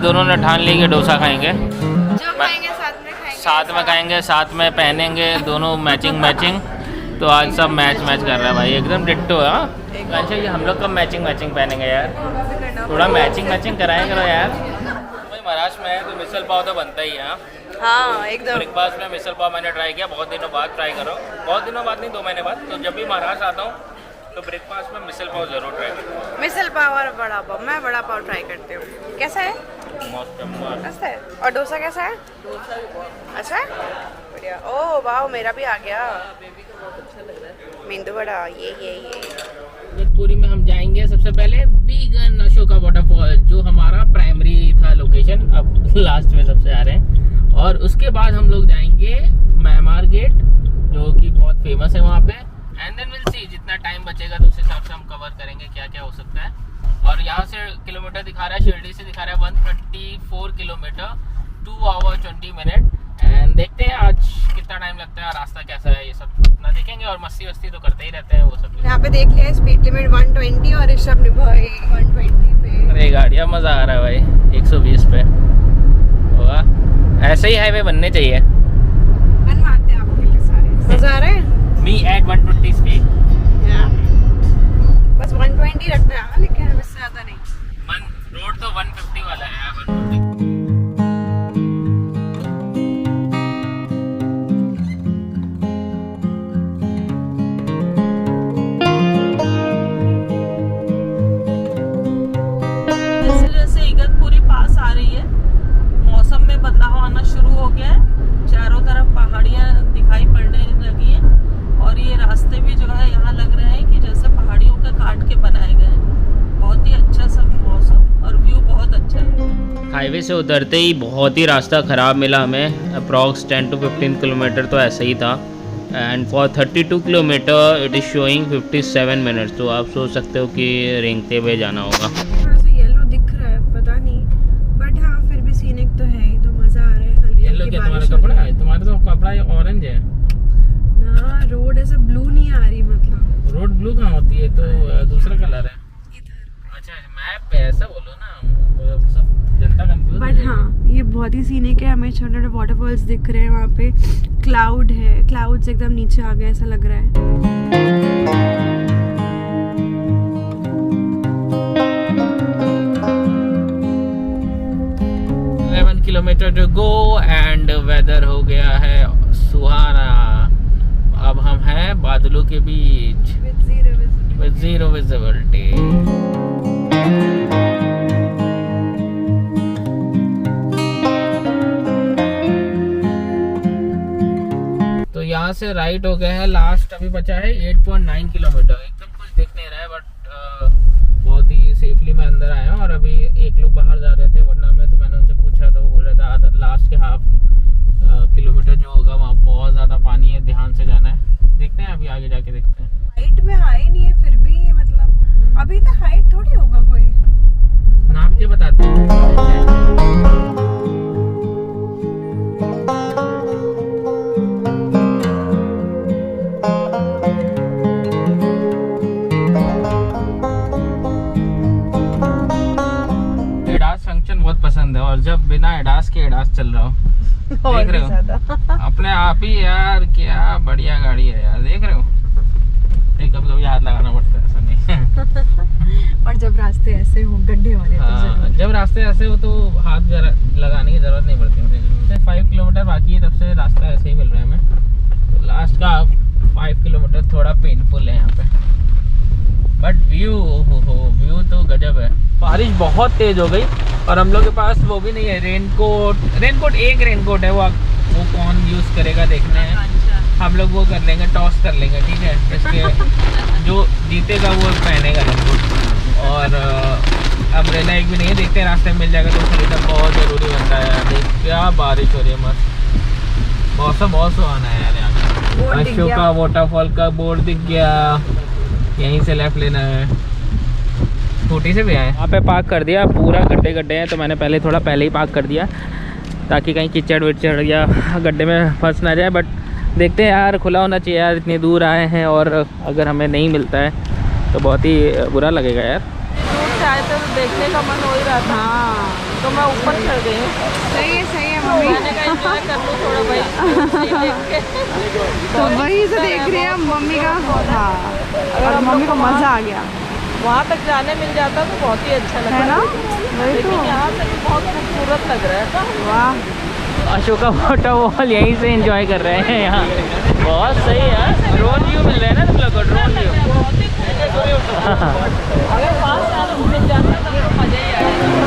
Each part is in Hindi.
दोनों ने ठान ली कि डोसा खाएंगे, जो खाएंगे साथ में खाएंगे, साथ में पहनेंगे, दोनों मैचिंग। तो आज सब मैच कर रहा है भाई, एकदम डिट्टो है। अच्छा ये हम लोग कब मैचिंग पहनेंगे यार, थोड़ा मैचिंग कराएं करो यार। भाई महाराष्ट्र में है तो मिसल पाव तो बनता ही है। हाँ एकदम। ब्रेकफास्ट में मिसल पाव मैंने ट्राई किया, बहुत दिनों बाद ट्राई करो, बहुत दिनों बाद नहीं 2 महीने बाद। तो जब भी महाराष्ट्र आता हूँ तो ब्रेकफास्ट में मिसल पाव जरूर ट्राई करो। मिसल पाव और बड़ा पाव, मैं बड़ा पाव ट्राई करती हूँ। कैसा है? मस्त है। और डोसा कैसा है? डोसा भी बहुत अच्छा है, बढ़िया। ओह वाह, मेरा भी आ गया। बेबी को बहुत अच्छा लग रहा है मेंदू वड़ा। ये जगतपुरी में हम जाएंगे सबसे पहले वीगन अशोका वाटरफॉल, जो हमारा प्राइमरी था लोकेशन, अब लास्ट में सबसे आ रहे हैं। और उसके बाद हम लोग जाएंगे मैमार गेट, जो कि बहुत फेमस है वहाँ पे। एंड देन विल सी, जितना टाइम बचेगा तो उस हिसाब से हम कवर करेंगे क्या क्या हो सकता है। और यहाँ से किलोमीटर दिखा रहा है, शिरडी से दिखा रहा है 134 किलोमीटर, 2 आवर 20 मिनट। एंड देखते हैं आज कितना टाइम लगता है, रास्ता कैसा है, ये सब अपना देखेंगे। और मस्ती वस्ती तो करते ही रहते हैं वो सब। यहाँ पे देख लिया स्पीड लिमिट 120 और ऋषभ निभाए 120 पे। अरे गाड़ियाँ मज़ा आ रहा है भाई, 120 पे होगा। ऐसे ही हाईवे बनने चाहिए। बनवाते हैं आपके लिए सारे। मज़ा आ रहा है। मी एट 120 स्पीड, बस 120 रखना है, लेकिन इससे ज़्यादा नहीं। रोड तो 150 वाला है यार, 150। जैसे इगतपुरी पास आ रही है, मौसम में बदलाव आना शुरू हो गया है, चारों तरफ पहाड़ियाँ दिखाई पड़ने लगी हैं। और ये रास्ते भी जो है यहाँ लग रहे हैं कि जैसे पहाड़ियों का काट के बनाए गए हैं। बहुत ही अच्छा सा मौसम और व्यू बहुत अच्छा है। हाईवे से उतरते ही बहुत ही रास्ता ख़राब मिला हमें, अप्रॉक्स 10 to 15 किलोमीटर तो ऐसा ही था। And for 32 kilometre it is showing 57 minutes. तो आप सोच सकते हो कि रेंगते हुए जाना होगा। थोड़ा सा येलो दिख रहा है, पता नहीं, बट हाँ फिर भी सीनिक तो है ही, तो मज़ा आ रहा है। हल्की येलो क्या तुम्हारा कपड़ा है? तुम्हारा तो कपड़ा ऑरेंज है ना, रोड ऐसे ब्लू नहीं आ रही, मतलब रोड ब्लू कहाँ होती है? तो दूसरा कलर है। अच्छा मैप पे ऐसा बोलो ना, सब जनता कंफ्यूज। बट हाँ ये बहुत ही सीनिक है, हमें छोटे छोटे वाटरफॉल्स दिख रहे हैं। वहाँ पे क्लाउड है, क्लाउड्स एकदम नीचे आ गए ऐसा लग रहा है। 11 kilometre to go and weather हो गया है सुहाना। अब हम हैं बादलों के बीच with zero visibility। तो यहाँ से राइट हो गया है, लास्ट अभी बचा है 8.9 किलोमीटर। एकदम कुछ दिख नहीं रहा है, बट बहुत ही सेफली मैं अंदर आया हूँ। और अभी एक लोग बाहर जा रहे थे, वरना मैं तो मैंने उनसे पूछा तो वो बोल रहा था लास्ट के हाफ किलोमीटर जो होगा वहाँ बहुत ज़्यादा पानी है, ध्यान से जाना है। देखते हैं अभी आगे जाके देखते हैं। हाइट में आए नहीं है फिर भी, मतलब अभी तो हाइट थोड़ी होगा कोई, नाप के बताते हैं। बहुत पसंद है, और जब बिना एडास के एडास चल रहा हो देख रहे हो अपने आप ही यार, क्या बढ़िया गाड़ी है यार, देख रहे हो। कभी कभी हाथ लगाना पड़ता है, ऐसा नहीं। और जब रास्ते ऐसे हो गड्ढे वाले हाँ, जब रास्ते ऐसे हो तो हाथ लगाने की जरूरत नहीं पड़ती मुझे। 5 किलोमीटर बाकी है, तब से रास्ता ऐसे ही मिल रहा है हमें। तो लास्ट का 5 किलोमीटर थोड़ा पेनफुल है यहाँ पे, बट व्यू तो गजब है। बारिश बहुत तेज हो गई और हम लोग के पास वो भी नहीं है रेनकोट। एक रेनकोट है, वो कौन यूज़ करेगा देखना है। हम लोग वो कर लेंगे, टॉस कर लेंगे, ठीक है। इसके जो जीतेगा वो पहनेगा रेनकोट। और अम्ब्रेला एक भी नहीं है, देखते हैं रास्ते में मिल जाएगा तो खरीदना बहुत ज़रूरी बनता है। देख क्या बारिश हो रही है, मस्त मौसम, बहुत सुहाना है यार यहाँ। अशोका वाटरफॉल का बोर्ड दिख गया, यहीं से लेफ्ट लेना है। स्कूटी से भी आए, वहाँ पे पार्क कर दिया। पूरा गड्ढे हैं, तो मैंने पहले ही पार्क कर दिया ताकि कहीं कीचड़ विचड़ या गड्ढे में फंस ना जाए। बट देखते हैं यार, खुला होना चाहिए यार, इतनी दूर आए हैं और अगर हमें नहीं मिलता है तो बहुत ही बुरा लगेगा यार। दूर से आए थे तो देखने का मन हो ही रहा था। तो मैं ऊपर चढ़ गई हूँ। सही है मम्मी। मैंने कहा enjoy कर लूँ थोड़ा भाई देख के। तो वही से देख रही है मम्मी का। हाँ, और मम्मी को मज़ा आ गया। वहाँ तक जाने मिल जाता तो बहुत ही अच्छा लगता है ना? वही लेकिन तो। यहाँ से भी बहुत खूबसूरत लग रहा है। वाह, अशोका वाटरफॉल यहीं से एंजॉय कर रहे हैं यहाँ। बहुत सही है, ड्रोन व्यू मिल रहा है ना तुम लोग को, ड्रोन व्यू। बहुत ही अगर पास जाने मिल जाता तो मज़ा ही आएगा।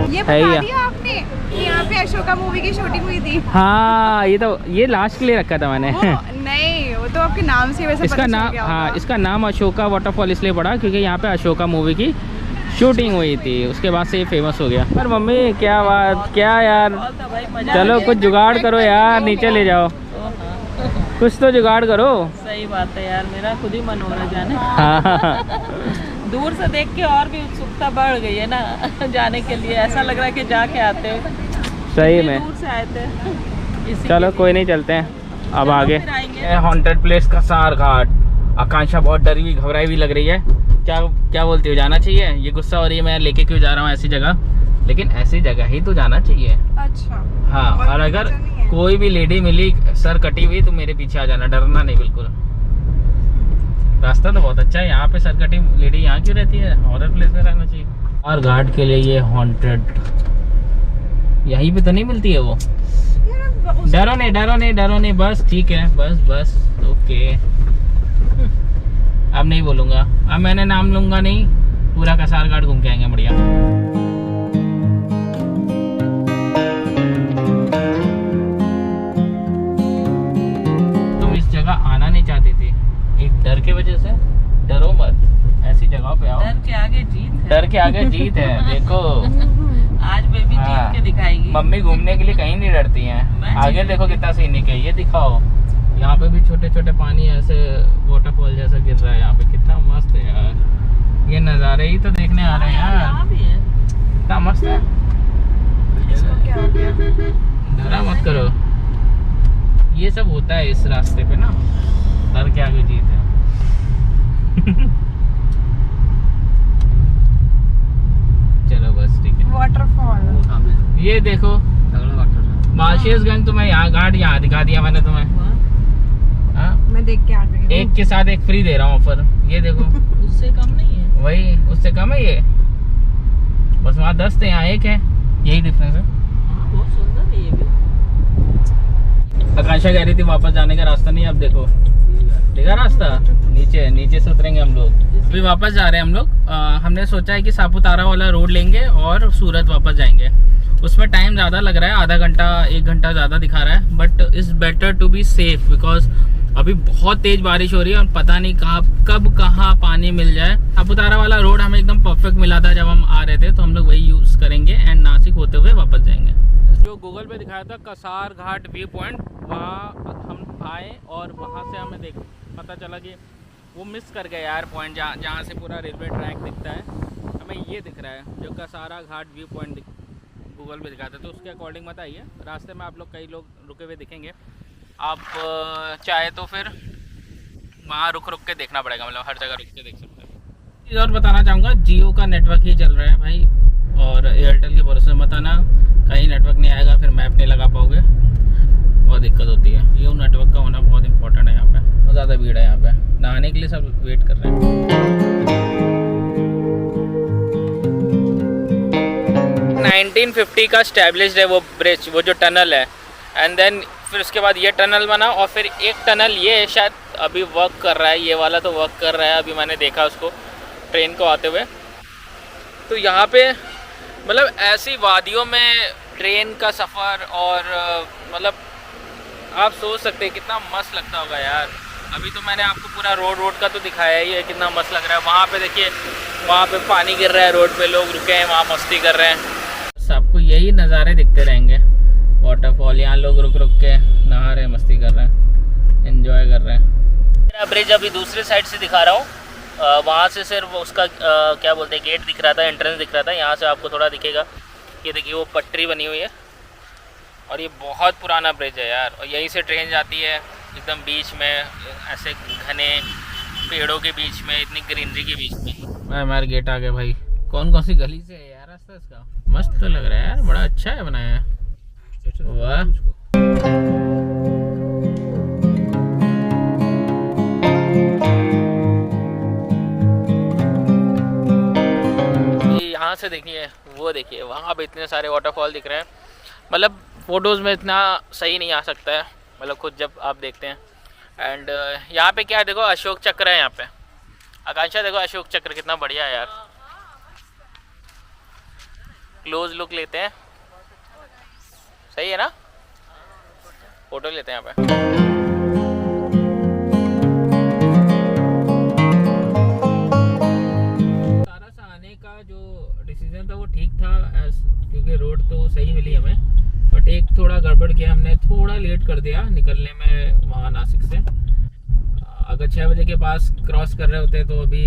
ये है बता या? दिया आपने कि यहाँ पे अशोका मूवी की शूटिंग हुई थी? हाँ, ये लास्ट के लिए रखा था मैंने। वो नहीं, वो तो आपके नाम से वैसे इसका पता चल नाम, गया हाँ, होगा। इसका नाम अशोका वाटरफॉल इसलिए पड़ा क्योंकि यहाँ पे अशोका मूवी की शूटिंग हुई थी, उसके बाद से ये फेमस हो गया। पर मम्मी क्या बात, क्या यार, भाई मजा चलो कुछ जुगाड़ करो यार, नीचे ले जाओ, कुछ तो जुगाड़ करो। सही बात है यार, मेरा खुद ही मन हो रहा है जाने। हाँ। दूर से देख के और भी उत्सुकता बढ़ गई है ना जाने के लिए। ऐसा लग रहा है कि जाके आते हो। सही में। दूर से आए थे। चलो कोई नहीं, चलते हैं अब आगे। फिर आएंगे। हॉन्टेड प्लेस कसार घाट। आकांक्षा बहुत डरी हुई, घबराई हुई लग रही है। क्या बोलती हो, जाना चाहिए? ये गुस्सा हो रही है मैं लेके क्यों जा रहा हूँ ऐसी जगह, लेकिन ऐसी जगह ही तो जाना चाहिए। अच्छा। हाँ, और अगर कोई भी लेडी मिली सर कटी हुई तो मेरे पीछे आ जाना, डरना नहीं बिल्कुल। रास्ता तो बहुत अच्छा है, यहाँ पे सर कटी लेडी यहाँ क्यों रहती है? हॉरर प्लेस में रहना चाहिए। और घाट के लिए ये हॉन्टेड, यहीं पे तो नहीं मिलती है वो। डरो नहीं, बस ठीक है, बस ओके। अब नहीं बोलूँगा, अब मैंने नाम लूँगा नहीं, पूरा कसार घाट घूम के आएंगे बढ़िया। तुम इस जगह आना नहीं चाहती थी, एक डर के वजह से। डरो मत, ऐसी जगह पे आओ। डर के आगे जीत है। डर के आगे जीत है, देखो। आज बेबी जीत के दिखाएगी। मम्मी घूमने के लिए कहीं नहीं डरती हैं। आगे देखो कितना सीनिक है, ये दिखाओ। यहाँ पे भी छोटे छोटे पानी ऐसे वाटरफॉल जैसा गिर रहा है यहाँ पे, कितना मस्त है यार। ये नज़ारे ही तो देखने आ रहे हैं यार, यहाँ भी है। कितना मस्त है। इसको क्या हो गया? डरा मत करो, ये सब होता है इस रास्ते पे ना, डर के आगे जीत है। चलो बस ठीक है। वाटरफॉल ये देखो मार्शियसगंज, तुम्हें यहाँ घाट यहाँ दिखा दिया मैंने तुम्हें। हाँ, मैं देख के आ गई हूँ। एक के साथ एक फ्री दे रहा हूँ ऑफर, ये देखो। उससे कम नहीं है। वही, उससे कम है ये, बस वहाँ 10 थे यहाँ 1 है, यही डिफरेंस है। हाँ, बहुत सुंदर है ये भी। आकांक्षा कह रही थी वापस जाने का रास्ता नहीं, अब देखो देखा रास्ता, नीचे से उतरेंगे हम लोग। अभी वापस जा रहे हैं हम लोग। हमने सोचा है कि सापुतारा वाला रोड लेंगे और सूरत वापस जाएंगे। उसमें टाइम ज़्यादा लग रहा है, आधा घंटा 1 घंटा ज़्यादा दिखा रहा है, but is better to be safe because अभी बहुत तेज़ बारिश हो रही है और पता नहीं कब कहाँ पानी मिल जाए। सापुतारा वाला रोड हमें एकदम परफेक्ट मिला था जब हम आ रहे थे, तो हम लोग वही यूज़ करेंगे एंड नासिक होते हुए वापस जाएंगे। जो गूगल पे दिखाया था कसार घाट व्यू पॉइंट, वहाँ हम आए और वहाँ से हमें पता चला कि वो मिस कर गए यार पॉइंट, जहाँ से पूरा रेलवे ट्रैक दिखता है। हमें ये दिख रहा है जो कसारा घाट व्यू पॉइंट गूगल पे दिखाया था, तो उसके अकॉर्डिंग मत आइए। रास्ते में आप लोग कई लोग रुके हुए दिखेंगे, आप चाहे तो फिर वहाँ रुक के देखना पड़ेगा, मतलब हर जगह रुक के देख सकते हैं। चीज़ और बताना चाहूँगा, जियो का नेटवर्क ही चल रहा है भाई, और एयरटेल के भरोसे मत आना, कहीं नेटवर्क नहीं आएगा फिर मैप नहीं लगा पाओगे, बहुत दिक्कत होती है। जियो नेटवर्क का होना बहुत इंपॉर्टेंट है यहाँ पे। बहुत ज़्यादा भीड़ है यहाँ पे, नहाने के लिए सब वेट कर रहे हैं। 1950 का स्टैब्लिश्ड है वो ब्रिज, वो जो टनल है, एंड देन फिर उसके बाद ये टनल बना, और फिर एक टनल ये शायद अभी वर्क कर रहा है, ये वाला तो वर्क कर रहा है, अभी मैंने देखा उसको ट्रेन को आते हुए। तो यहाँ पे मतलब ऐसी वादियों में ट्रेन का सफ़र, और मतलब आप सोच सकते हैं कितना मस्त लगता होगा यार। अभी तो मैंने आपको पूरा रोड का तो दिखाया ही है, कितना मस्त लग रहा है। वहाँ पे देखिए, वहाँ पे पानी गिर रहा है रोड पे, लोग रुके हैं वहाँ मस्ती कर रहे हैं। सबको यही नज़ारे दिखते रहेंगे, वाटरफॉल, यहाँ लोग रुक के नहा रहे हैं, मस्ती कर रहे हैं, एंजॉय कर रहे हैं। मेरा ब्रिज अभी दूसरे साइड से दिखा रहा हूँ, वहाँ से सिर्फ उसका क्या बोलते हैं गेट दिख रहा था, एंट्रेंस दिख रहा था। यहाँ से आपको थोड़ा दिखेगा, ये देखिए वो पटरी बनी हुई है और ये बहुत पुराना ब्रिज है यार। और यहीं से ट्रेन जाती है एकदम बीच में, ऐसे घने पेड़ों के बीच में, इतनी ग्रीनरी के बीच में। हमारे गेट आ गए भाई। कौन कौन सी गली से है यार रास्ता इसका? मस्त तो लग रहा है यार, बड़ा अच्छा है बनाया है। वाह यहाँ से देखिए, वो देखिए वहाँ पे इतने सारे वाटरफॉल दिख रहे हैं। मतलब फ़ोटोज़ में इतना सही नहीं आ सकता है, मतलब खुद जब आप देखते हैं। एंड यहाँ पे क्या है देखो, अशोक चक्र है यहाँ पे। आकांक्षा देखो अशोक चक्र कितना बढ़िया है यार। क्लोज लुक लेते हैं, सही है ना? फोटो लेते हैं यहाँ पे। डिसीजन था वो ठीक था, क्योंकि रोड तो सही मिली हमें, बट एक थोड़ा गड़बड़ किया हमने, थोड़ा लेट कर दिया निकलने में वहाँ नासिक से। अगर 6 बजे के पास क्रॉस कर रहे होते तो अभी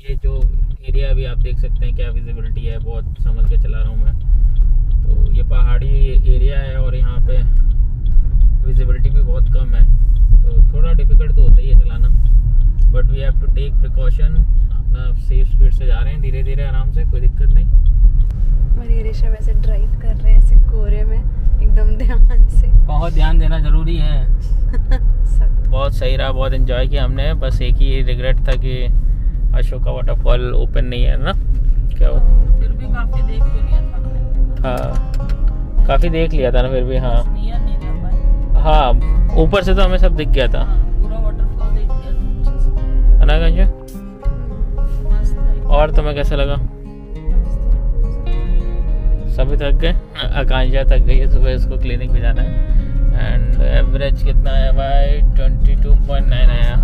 ये जो एरिया अभी आप देख सकते हैं क्या विजिबिलिटी है, बहुत संभल के चला रहा हूँ मैं। तो ये पहाड़ी एरिया है और यहाँ पे विजिबिलिटी भी बहुत कम है, तो थोड़ा डिफिकल्ट तो होता ही है चलाना, but we have to take precaution. अपना सेफ स्पीड से जा रहे हैं, धीरे धीरे आराम से, कोई दिक्कत नहीं। मेरी ऋषभ ऐसे ड्राइव कर रहे हैं ऐसे कोहरे में, एकदम ध्यान से। बहुत ध्यान देना जरूरी है। बहुत सही रहा, बहुत एंजॉय किया हमने। बस एक ही रिग्रेट था कि अशोका वाटरफॉल ओपन नहीं है ना, क्या हो? फिर भी काफी देख तो लिया था हमने। हाँ काफ़ी देख लिया था ना फिर भी। हाँ नियर नहीं जा पाए। हाँ ऊपर से तो हमें सब दिख गया था। हाँ, पूरा वाटरफॉल देख लिया था अच्छे से। है ना आकांक्षा? मस्त है। और तुम्हें कैसा लगा? सभी थक गए, आकांक्षा थक गई है, सुबह इसको क्लिनिक भी जाना है। एंड एवरेज कितना आया भाई? 22.9 आया।